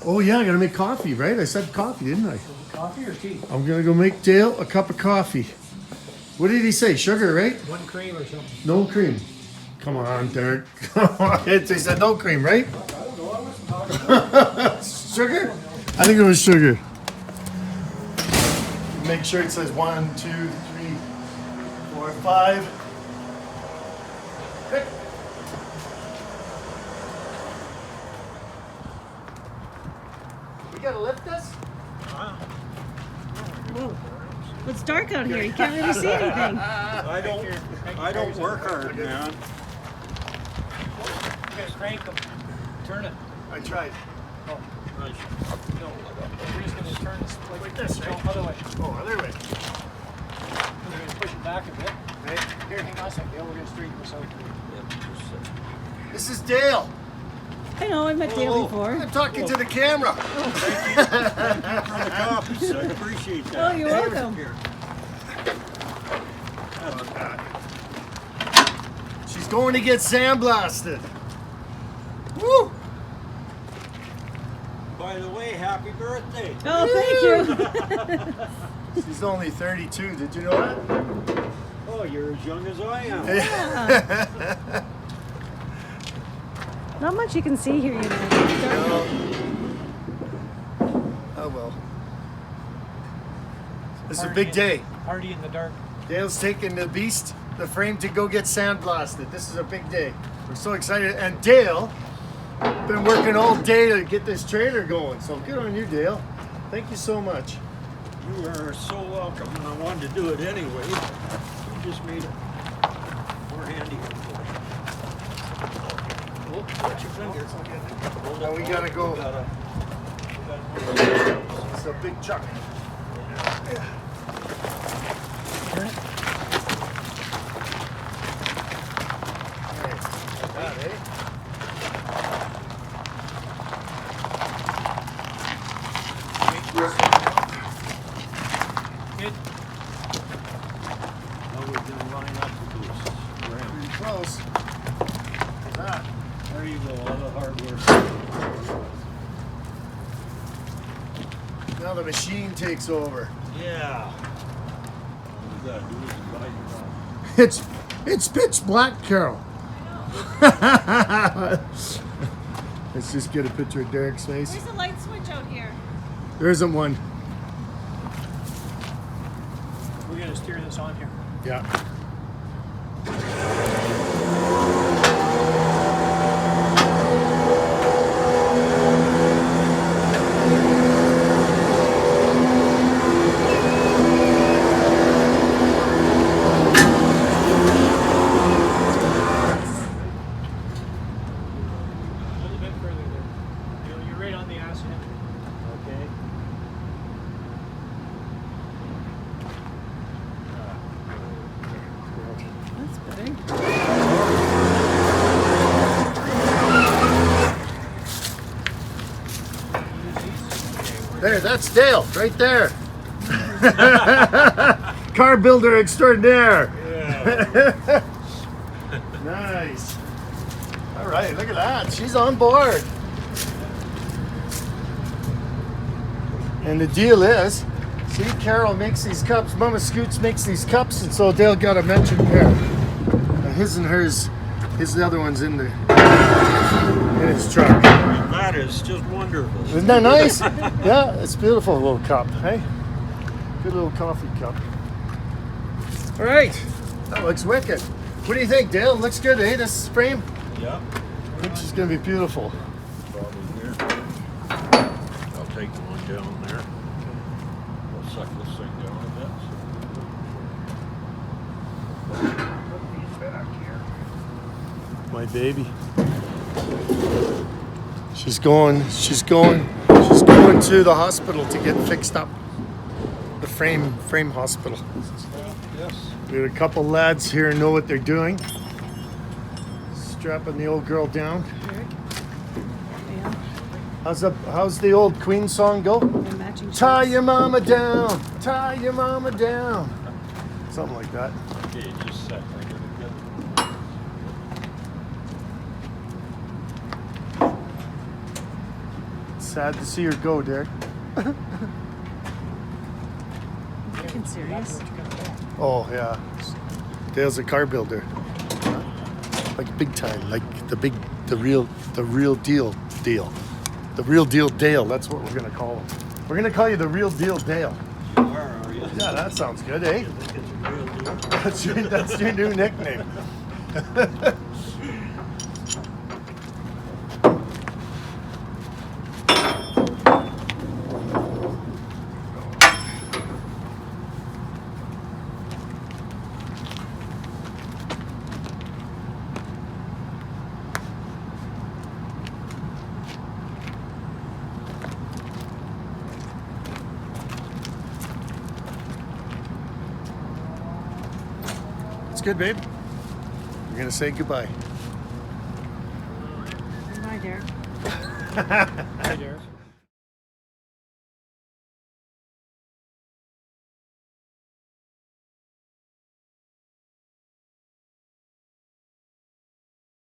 Oh yeah, I gotta make coffee, right? I said coffee, didn't I? Coffee or tea? I'm gonna go make Dale a cup of coffee. What did he say? Sugar, right? 1 cream or something. No cream. Come on, Derek. Come on. He said no cream, right? I don't know. I wasn't talking about Sugar? I think it was sugar. Make sure it says 1, 2, 3, 4, 5. Hey. We gotta lift this? It's dark out here. You can't really see anything. I don't work hard, man. You guys crank them. Turn it. I tried. Oh, no. We're just going to turn this Like this, right? No, other way. Oh, other way. We're going to push it back a bit. Right. Here, hang on a second. We're going to straighten this out. This is Dale. I know, I met Dale before. I'm talking to the camera. Thank you for the coffee, I appreciate that. Oh, you're welcome. She's going to get sandblasted. Woo! By the way, happy birthday. Oh, thank you. She's only 32. Did you know that? Oh, you're as young as I am. Yeah. Not much you can see here, you know. Oh well. This is a big day. Party in the dark. Dale's taking the beast, the frame, to go get sandblasted. This is a big day. We're so excited. And Dale been working all day to get this trailer going. So good on you, Dale. Thank you so much. You are so welcome, and I wanted to do it anyway. You just made it more handy. Oh, watch your fingers. Now we gotta go. It's a big chuck. Turn it. Like that, eh? Good. Now we're gonna line up to this ramp. Pretty close. How's that? There you go, all the hard work. Now the machine takes over. Yeah. All you gotta do is bite it off. It's pitch black, Carol. Let's just get a picture of Derek's face. There's a light switch out here. There isn't one. We're going to steer this on here. Yeah. A little bit further there. You're right on the ass end. Okay. That's better. There, that's Dale, right there. Car builder extraordinaire. Yeah. Nice. All right, look at that. She's on board. And the deal is, see, Carol makes these cups. Mama Scoots makes these cups, and so Dale got a mention pair. His and hers, the other one's in his truck. That is just wonderful. Isn't that nice? Yeah, it's a beautiful little cup, hey? Good little coffee cup. All right, that looks wicked. What do you think, Dale? Looks good, eh, this frame? Yeah. I think she's gonna be beautiful. take one down there. We'll suck this thing down a bit. Put these back here. My baby. She's going to the hospital to get fixed up. The frame hospital. Yes. We have a couple lads here who know what they're doing. Strapping the old girl down. Yeah. How's the old Queen song go? They're matching Tie shirts. your mama down, tie your mama down. Something like that. Okay, just a sec. I gotta get Sad to see her go, Derek. Looking serious. Oh yeah, Dale's a car builder, like big time, like the real deal Dale. The real deal Dale. That's what we're gonna call him. We're gonna call you the real deal Dale. you are you? Yeah, that sounds good, eh? I think it's a real deal. That's your new nickname. It's good, babe. You're gonna say goodbye. Bye, Derek. Hi, Derek.